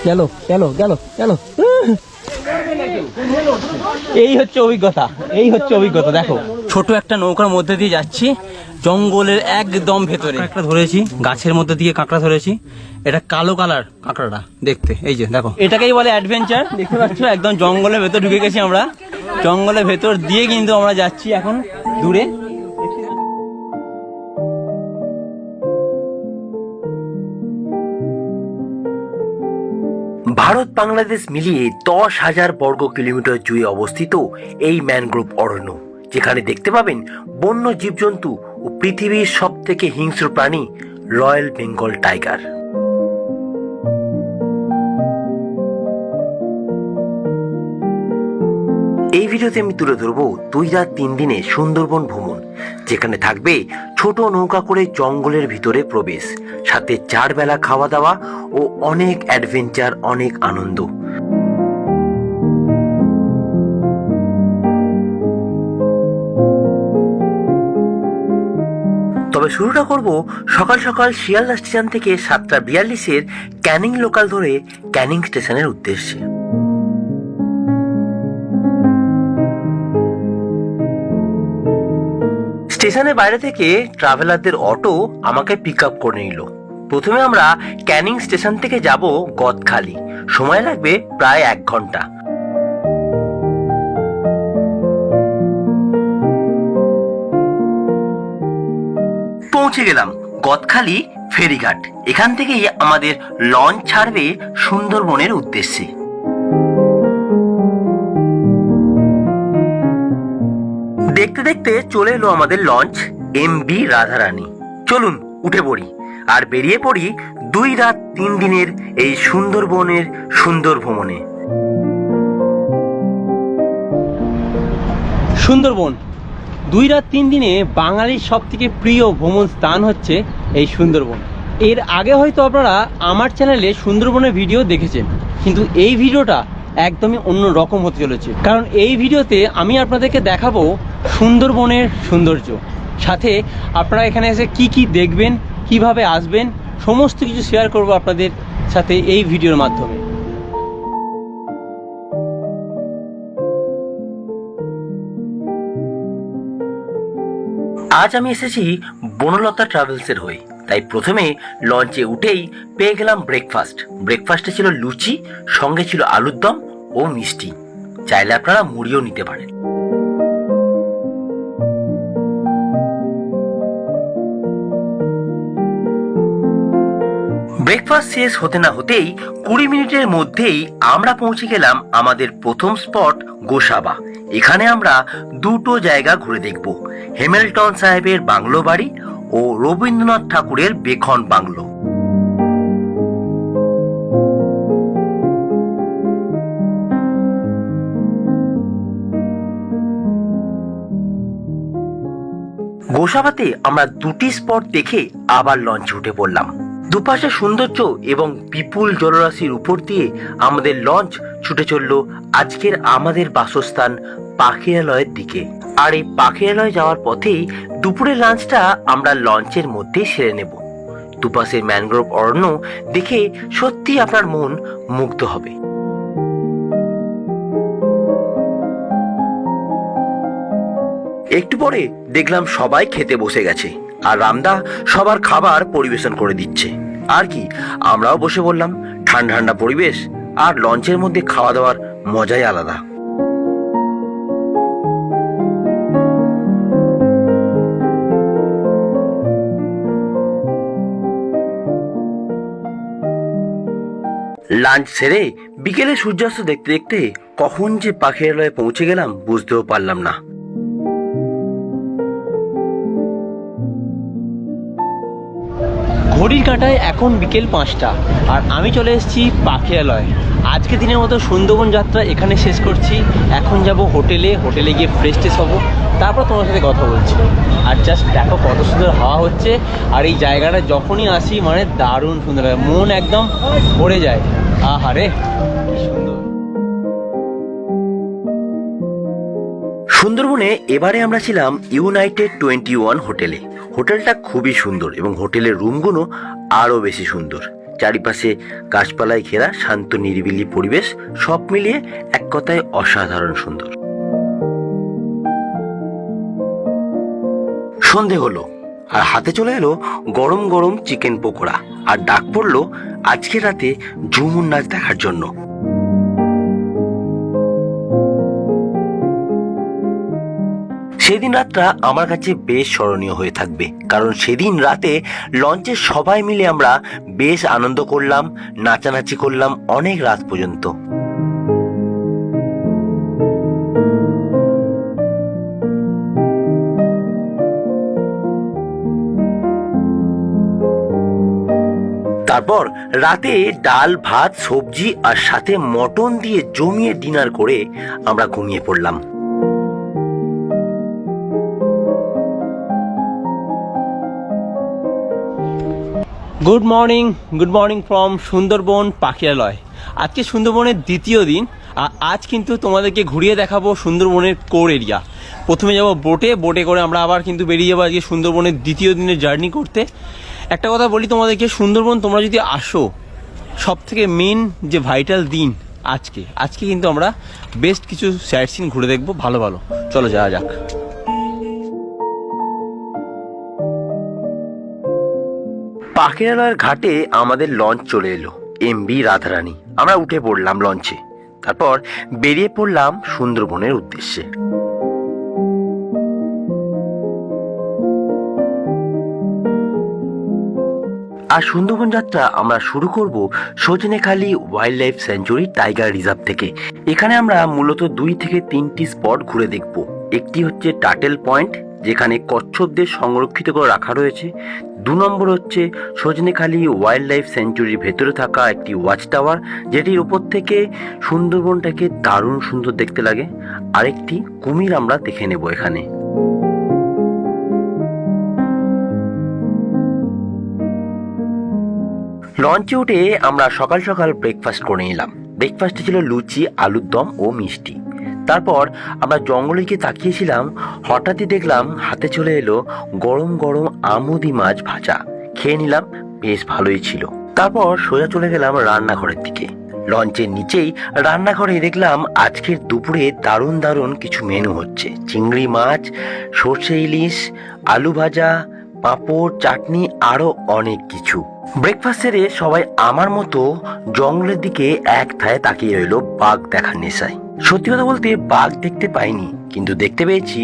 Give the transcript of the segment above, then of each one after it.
চলো চলো চলো চলো। এই হচ্ছে অভিজ্ঞতা, দেখো ছোট একটা নৌকার মধ্যে দিয়ে যাচ্ছি জঙ্গলের একদম ভেতরে। কাঁকড়া ধরেছি, গাছের মধ্যে দিয়ে কাঁকড়া ধরেছি। এটা কালো কালার কাঁকড়াটা দেখতে, এই যে দেখো, এটাকেই বলে অ্যাডভেঞ্চার। দেখতে পাচ্ছ একদম জঙ্গলের ভেতর ঢুকে গেছি আমরা। জঙ্গলের ভেতর দিয়ে কিন্তু আমরা যাচ্ছি এখন দূরে। ভারত বাংলাদেশ মিলিয়ে 10,000 বর্গ কিলোমিটার জুড়ে অবস্থিত এই ম্যানগ্রোভ অরণ্য, যেখানে দেখতে পাবেন বন্য জীবজন্তু ও পৃথিবীর সব থেকে হিংস্র প্রাণী রয়্যাল বেঙ্গল টাইগার। এই ভিডিওতে আমি তুলে ধরবো 2 রাত 3 দিনে সুন্দরবন ভ্রমণ, যেখানে থাকবে ছোট নৌকা করে জঙ্গলের ভিতরে প্রবেশ, সাথে 4 বেলা খাওয়া দাওয়া ও অনেক অ্যাডভেঞ্চার, অনেক আনন্দ। তবে শুরুটা করব সকাল সকাল শিয়ালদা স্টেশন থেকে 7:42-এর ক্যানিং লোকাল ধরে ক্যানিং স্টেশনের উদ্দেশ্যে। স্টেশনের বাইরে থেকে ট্রাভেলারদের অটো আমাকে পিক আপ করে নিল। প্রথমে আমরা ক্যানিং স্টেশন থেকে যাব গদখালি, সময় লাগবে প্রায় 1 ঘন্টা। পৌঁছে গেলাম গদখালি ফেরিঘাট। এখান থেকেই আমাদের লঞ্চ ছাড়বে সুন্দরবনের উদ্দেশ্যে। দেখতে দেখতে চলে এলো আমাদের লঞ্চ MV রাধারানী। চলুন উঠে পড়ি আর বেরিয়ে পড়ি 2 রাত 3 দিনের এই সুন্দরবনের সুন্দর ভ্রমণে। সুন্দরবন 2 রাত 3 দিনে বাঙালির সব থেকে প্রিয় ভ্রমণ স্থান হচ্ছে এই সুন্দরবন। এর আগে হয়তো আপনারা আমার চ্যানেলে সুন্দরবনের ভিডিও দেখেছেন, কিন্তু এই ভিডিওটা একদমই অন্য রকম হতে চলেছে। কারণ এই ভিডিওতে আমি আপনাদেরকে দেখাবো সুন্দরবনের সৌন্দর্য, সাথে আপনারা এখানে এসে কি কি দেখবেন, কিভাবে আসবেন, সমস্ত কিছু শেয়ার করব আপনাদের সাথে এই ভিডিওর মাধ্যমে। আজ আমি এসেছি বনলতা ট্রাভেলসের হয়ে, তাই প্রথমে লঞ্চে উঠেই পেয়ে গেলাম ব্রেকফাস্টে ছিল লুচি, সঙ্গে ছিল আলুর দম ও মিষ্টি। চাইলে আপনারা মুড়িও নিতে পারেন। ব্রেকফাস্ট শেষ হতে না হতেই 20 মিনিটের মধ্যেই আমরা পৌঁছে গেলাম আমাদের প্রথম স্পট গোসাবা। এখানে আমরা 2টো জায়গা ঘুরে দেখব, হ্যামিল্টন সাহেবের বাংলো বাড়ি ও রবীন্দ্রনাথ ঠাকুরের বেখন বাংলো। গোসাবাতে আমরা 2টি স্পট দেখে আবার লঞ্চে উঠে পড়লাম। দুপাশে সৌন্দর্য এবং বিপুল জলরাশির উপর দিয়ে আমাদের লঞ্চ ছুটে চলল আজকের আমাদের বাসস্থান পাখিরালয়ের দিকে। আর এই পাখিরালয় যাওয়ার পথেই দুপুরের লাঞ্চটা আমরা লঞ্চের মধ্যেই সেরে নেব। দুপাশের ম্যানগ্রোভ অরণ্য দেখে সত্যি আপনার মন মুগ্ধ হবে। একটু পরে দেখলাম সবাই খেতে বসে গেছে, আর রামদা সবার খাবার পরিবেশন করে দিচ্ছে। আর কি, আমরাও বসে বললাম। ঠান্ডা ঠান্ডা পরিবেশ আর লঞ্চের মধ্যে খাওয়া দাওয়ার মজাই আলাদা। লাঞ্চ সেরে বিকেলে সূর্যাস্ত দেখতে দেখতে কখন যে পাখিরালয়ে পৌঁছে গেলাম বুঝতেও পারলাম না। ঘড়ির কাঁটায় এখন বিকেল 5টা, আর আমি চলে এসেছি পাখিরালয়। আজকে দিনের মতো সুন্দরবন যাত্রা এখানে শেষ করছি। এখন যাব হোটেলে গিয়ে ফ্রেশ ট্রেশ হবো, তারপর তোমার সাথে কথা বলছি। আর জাস্ট দেখো কত সুন্দর হাওয়া হচ্ছে, আর এই জায়গাটা যখনই আসি মানে দারুণ সুন্দর লাগে, মন একদম ভরে যায়। আহারে কি সুন্দর। সুন্দরবনে এবারে আমরা ছিলাম ইউনাইটেড 21 হোটেলে। হোটেলটা খুবই সুন্দর এবং হোটেলের রুমগুলো আরো বেশি সুন্দর। চারিপাশে গাছপালায় ঘেরা শান্ত নিরিবিলি পরিবেশ, সব মিলিয়ে এক কথায় অসাধারণ সুন্দর। সন্ধে হলো আর হাতে চলে এলো গরম গরম চিকেন পকোড়া, আর ডাক পড়লো আজকে রাতে ঝুমুর নাচ দেখার জন্য। সেদিন রাতটা আমার কাছে বেশ স্মরণীয় হয়ে থাকবে, কারণ সেদিন রাতে লঞ্চে সবাই মিলে আমরা বেশ আনন্দ করলাম, নাচানাচি করলাম অনেক রাত পর্যন্ত। তারপর রাতে ডাল ভাত সবজি আর সাথে মটন দিয়ে জমিয়ে ডিনার করে আমরা ঘুমিয়ে পড়লাম। গুড মর্নিং ফ্রম সুন্দরবন পাখিরালয়। আজকে সুন্দরবনের দ্বিতীয় দিন, আর আজ কিন্তু তোমাদেরকে ঘুরিয়ে দেখাবো সুন্দরবনের কোর এরিয়া। প্রথমে যাব বোটে করে আমরা আবার কিন্তু বেরিয়ে যাবো আজকে সুন্দরবনের দ্বিতীয় দিনের জার্নি করতে। একটা কথা বলি তোমাদেরকে, সুন্দরবন তোমরা যদি আসো, সব থেকে মেন যে ভাইটাল দিন আজকে কিন্তু আমরা বেস্ট কিছু সাইট সিন ঘুরে দেখবো ভালো। চলো যাওয়া যাক। পাখিরালয়ের ঘাটে আমাদের লঞ্চ চলে এলো, MV রাধারানী। আমরা উঠে পড়লাম লঞ্চে, তারপর বেরিয়ে পড়লাম সুন্দরবনের উদ্দেশ্যে। আর সুন্দরবন যাত্রা আমরা শুরু করব Sajnekhali wild life sanctuary tiger reserve থেকে। এখানে আমরা মূলত 2 থেকে 3টি স্পট ঘুরে দেখব। একটি হচ্ছে টাটেল পয়েন্ট, যেখানে কচ্ছপদের সংরক্ষিত করে রাখা রয়েছে। 2 নম্বর হচ্ছে সজনেখালি ওয়াইল্ড লাইফ স্যাঞ্চুরির ভেতরে থাকা একটি ওয়াচ টাওয়ার, যেটির উপর থেকে সুন্দরবনটাকে দারুণ সুন্দর দেখতে লাগে। আরেকটি কুমির আমরা দেখে নেব এখানে। লঞ্চে উঠে আমরা সকাল সকাল ব্রেকফাস্ট করে নিলাম। ব্রেকফাস্টে ছিল লুচি, আলুর দম ও মিষ্টি। তারপর আমরা জঙ্গলে গিয়ে তাকিয়েছিলাম, হঠাৎই দেখলাম হাতে চলে এলো গরম গরম আমুদি মাছ ভাজা। খেয়ে নিলাম, বেশ ভালোই ছিল। তারপর সোজা চলে গেলাম রান্নাঘরের দিকে। লঞ্চের নিচেই রান্নাঘরে দেখলাম আজকের দুপুরে দারুণ কিছু মেনু হচ্ছে। চিংড়ি মাছ, সর্ষে ইলিশ, আলু ভাজা, পাঁপড়, চাটনি, আরো অনেক কিছু। ব্রেকফাস্ট সেরে সবাই আমার মতো জঙ্গলের দিকে এক ধারে তাকিয়ে রইল বাঘ দেখার নেশায়। সত্যি কথা বলতে বাঘ দেখতে পাইনি, কিন্তু দেখতে পেয়েছি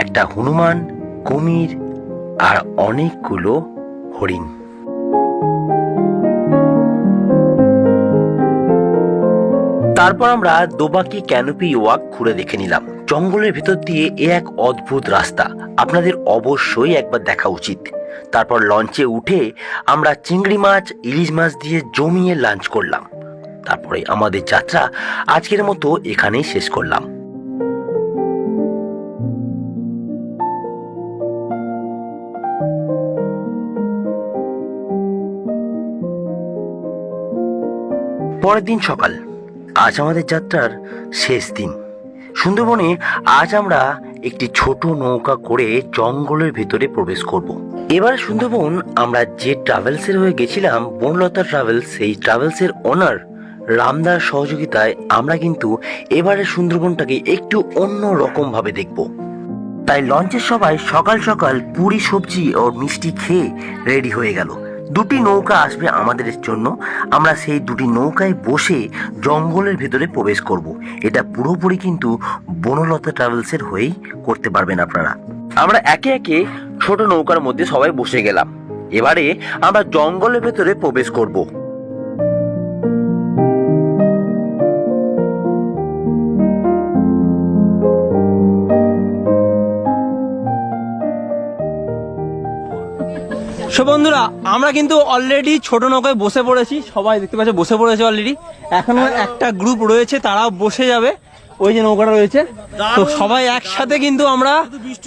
একটা হনুমান, কুমির আর অনেকগুলো হরিণ। তারপর আমরা দোবাকি ক্যানোপি ওয়াক ঘুরে দেখে নিলাম। জঙ্গলের ভিতর দিয়ে এক অদ্ভুত রাস্তা, আপনাদের অবশ্যই একবার দেখা উচিত। তারপর লঞ্চে উঠে আমরা চিংড়ি মাছ, ইলিশ মাছ দিয়ে জমিয়ে লাঞ্চ করলাম। তারপরে আমাদের যাত্রা আজকের মতো এখানেই শেষ করলাম। পরের দিন সকাল, আজ আমাদের যাত্রার শেষ দিন। সুন্দরবনে আজ আমরা একটি ছোট নৌকা করে জঙ্গলের ভেতরে প্রবেশ করব। এবার সুন্দরবন আমরা যে ট্রাভেলসের হয়ে গেছিলাম, বনলতা ট্রাভেলস, সেই ট্রাভেলসের ওনার রামদার সহযোগিতায় আমরা কিন্তু এবারে সুন্দরবনটাকে একটু অন্য রকম ভাবে দেখব। তাই লঞ্চের সবাই সকাল সকাল পুরি, সবজি ও মিষ্টি খেয়ে রেডি হয়ে গেল। 2টি নৌকা আসবে আমাদের জন্য। আমরা সেই 2টি নৌকায় বসে জঙ্গলের ভেতরে প্রবেশ করব। এটা পুরোপুরি কিন্তু বনলতা ট্রাভেলসের হয়েই করতে পারবেন আপনারা। আমরা একে একে ছোট নৌকার মধ্যে সবাই বসে গেলাম। এবারে আমরা জঙ্গলের ভেতরে প্রবেশ করব। সো বন্ধুরা, আমরা কিন্তু অলরেডি ছোট নৌকায় বসে পড়েছি। সবাই দেখতে পাচ্ছে বসে পড়েছে অলরেডি। এখনো একটা গ্রুপ রয়েছে, তারাও বসে যাবে। ওই যে নৌকাটা রয়েছে, তো সবাই একসাথে কিন্তু আমরা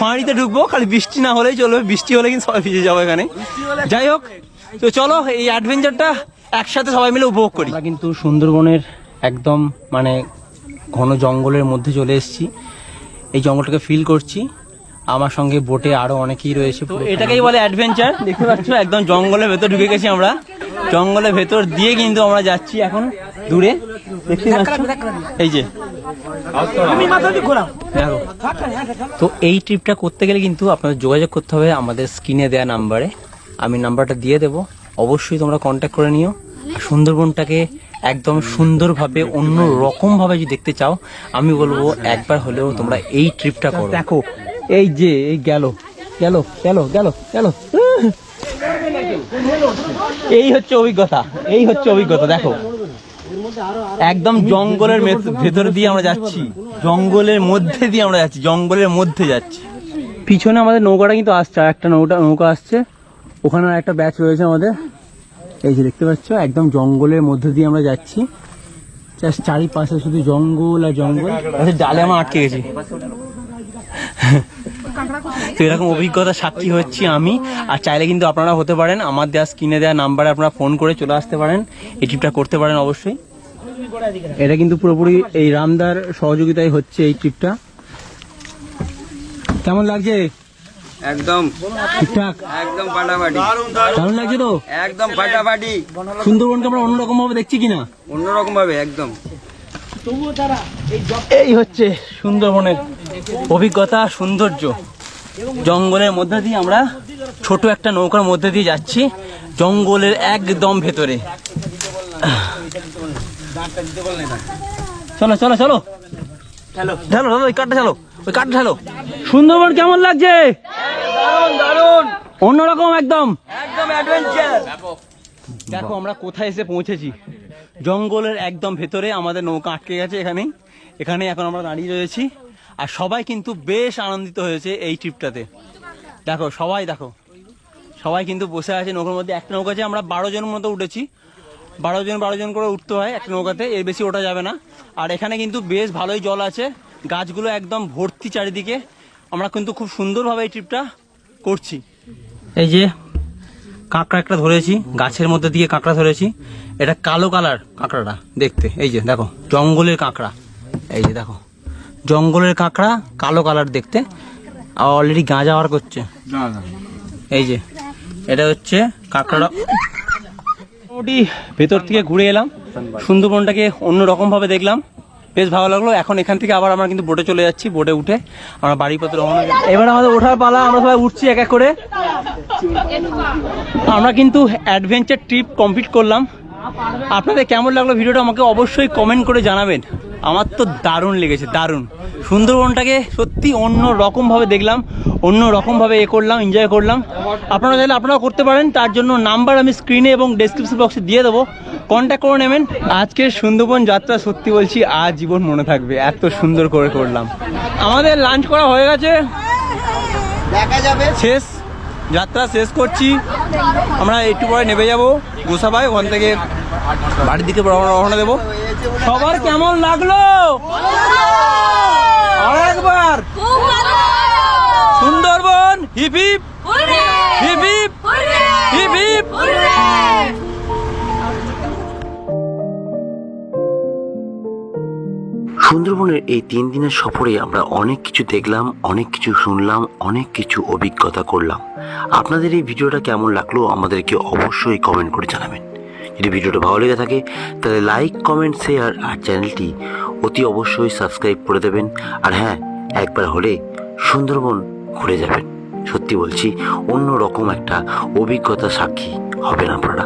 ফাঁড়িতে ঢুকবো। খালি বৃষ্টি না হলেই চলবে, বৃষ্টি হলে কিন্তু সবাই ভিজে যাবো এখানে। যাই হোক, তো চলো এই অ্যাডভেঞ্চারটা একসাথে সবাই মিলে উপভোগ করি। আমরা কিন্তু সুন্দরবনের একদম মানে ঘন জঙ্গলের মধ্যে চলে এসেছি। এই জঙ্গলটাকে ফিল করছি। আমার সঙ্গে বোটে আরো অনেকেই রয়েছে। তো এটাকেই বলে অ্যাডভেঞ্চার। দেখতে পাচ্ছ একদম জঙ্গলের ভেতর ঢুকে গেছি আমরা। জঙ্গলের ভেতর দিয়ে কিন্তু আমরা যাচ্ছি এখন দূরে, দেখতে পাচ্ছ এই যে। দেখো, তো এই ট্রিপটা করতে গেলে কিন্তু আপনাদের যোগাযোগ করতে হবে আমাদের স্ক্রিনে দেওয়া নাম্বারে, আমি নাম্বারটা দিয়ে দেবো, অবশ্যই তোমরা কন্ট্যাক্ট করে নিও। আর সুন্দরবনটাকে একদম সুন্দরভাবে অন্য রকমভাবে যদি দেখতে চাও, আমি বলবো একবার হলেও তোমরা এই ট্রিপটা করো। দেখো এই যে এই গেল গেল গেল গেল গেল, এই হচ্ছে অভিজ্ঞতা, এই হচ্ছে অভিজ্ঞতা। দেখো একদম জঙ্গলের ভেতর দিয়ে আমরা যাচ্ছি, জঙ্গলের মধ্যে দিয়ে আমরা যাচ্ছি, জঙ্গলের মধ্যে যাচ্ছি। পিছনে আমাদের নৌকাটা কিন্তু আসছে, আর একটা নৌকা আসছে, ওখানে একটা ব্যাচ রয়েছে আমাদের, এই যে দেখতে পাচ্ছ। একদম জঙ্গলের মধ্যে দিয়ে আমরা যাচ্ছি, জাস্ট চারিপাশে শুধু জঙ্গল আর জঙ্গল। ডালে আমার আটকে গেছি। তো এরকম অভিজ্ঞতা সাক্ষী হচ্ছি আমি, আর চাইলে কিন্তু আপনারা হতে পারেন। আমার দেওয়া স্ক্রিনে দেওয়া নাম্বারে আপনারা ফোন করে চলে আসতে পারেন, এই ট্রিপটা করতে পারেন অবশ্যই। এটা কিন্তু পুরোপুরি এই রামদার সহযোগিতায় হচ্ছে এই ট্রিপটা। কেমন লাগছে? একদম ঠিকঠাক, একদম ফাটাফাটি, দারুণ লাগছে তো, একদম ফাটাফাটি। সুন্দরবনকে আমরা অন্যরকম ভাবে দেখছি কিনা, অন্যরকম ভাবে একদম। এই হচ্ছে সুন্দরবনের অভিজ্ঞতা, সৌন্দর্য। জঙ্গলের মধ্যে দিয়ে আমরা ছোট একটা নৌকার মধ্যে দিয়ে যাচ্ছি, জঙ্গলের একদম ভেতরে। চলো চলো চলো, ঢালো ওই কাঠটা ঢালো, ওই কাঠটা ঢালো। সুন্দরবন কেমন লাগছে? অন্যরকম একদম, একদম অ্যাডভেঞ্চার। দেখো আমরা কোথায় এসে পৌঁছেছি, জঙ্গলের একদম ভেতরে। আমাদের নৌকা আটকে গেছে এখানে এখন আমরা দাঁড়িয়ে রয়েছি, আর সবাই কিন্তু বেশ আনন্দিত হয়েছে এই ট্রিপটাতে। দেখো সবাই কিন্তু বসে আছে নৌকার মধ্যে। একটা নৌকাতে আমরা 12 জনের মতো উঠেছি, 12 জন করে উঠতে হয় একটা নৌকাতে, এর বেশি ওঠা যাবে না। আর এখানে কিন্তু বেশ ভালোই জল আছে, গাছগুলো একদম ভর্তি চারিদিকে। আমরা কিন্তু খুব সুন্দরভাবে এই ট্রিপটা করছি। এই যে কাঁকড়া একটা ধরেছি, গাছের মধ্যে দিয়ে কাঁকড়া ধরেছি। এটা কালো কালার কাঁকড়াটা দেখতে, এই যে দেখো জঙ্গলের কাঁকড়া, এই যে দেখো জঙ্গলের কাঁকড়া, কালো কালার দেখতে, আর অলরেডি গাঁজা বার করছে। এই যে এটা হচ্ছে কাঁকড়াটা। মোটামুটি ভেতর থেকে ঘুরে এলাম, সুন্দরবনটাকে অন্য রকম ভাবে দেখলাম, বেশ ভালো লাগলো। এখন এখান থেকে আবার আমরা কিন্তু বোটে চলে যাচ্ছি, বোটে উঠে আমরা বাড়িপত্র রওনা। এবার আমাদের ওঠার পালা, আমরা সবাই উঠছি এক এক করে। আমরা কিন্তু অ্যাডভেঞ্চার ট্রিপ কমপ্লিট করলাম। আপনাদের কেমন লাগলো ভিডিওটা আমাকে অবশ্যই কমেন্ট করে জানাবেন। আমার তো দারুণ লেগেছে, দারুণ। সুন্দরবনটাকে সত্যি অন্য রকমভাবে দেখলাম, অন্য রকমভাবে করলাম, এনজয় করলাম। আপনারা চাইলে আপনারাও করতে পারেন, তার জন্য নাম্বার আমি স্ক্রিনে এবং ডেসক্রিপশন বক্সে দিয়ে দেবো, কন্ট্যাক্ট করে নেবেন। আজকের সুন্দরবন যাত্রা সত্যি বলছি আজীবন মনে থাকবে, এত সুন্দর করে করলাম। আমাদের লাঞ্চ করা হয়ে গেছে, দেখা যাবে। শেষ যাত্রা শেষ করছি। আমরা একটু পরে নেমে যাবো গোসাবাই, ওখান থেকে বাড়ির দিকে রওনা দেবো। সবার কেমন লাগলো আরেকবার? Sundarban hip hip hip hip hip hip. সুন্দরবনের এই 3 দিনের সফরে আমরা অনেক কিছু দেখলাম, অনেক কিছু শুনলাম, অনেক কিছু অভিজ্ঞতা করলাম। আপনাদের এই ভিডিওটা কেমন লাগলো আমাদেরকে অবশ্যই কমেন্ট করে জানাবেন। যদি ভিডিওটা ভালো লেগে থাকে তাহলে লাইক, কমেন্ট, শেয়ার আর চ্যানেলটি অতি অবশ্যই সাবস্ক্রাইব করে দেবেন। আর হ্যাঁ, একবার হলে সুন্দরবন ঘুরে যাবেন। সত্যি বলছি, অন্য রকম একটা অভিজ্ঞতা সাক্ষী হবেন আপনারা।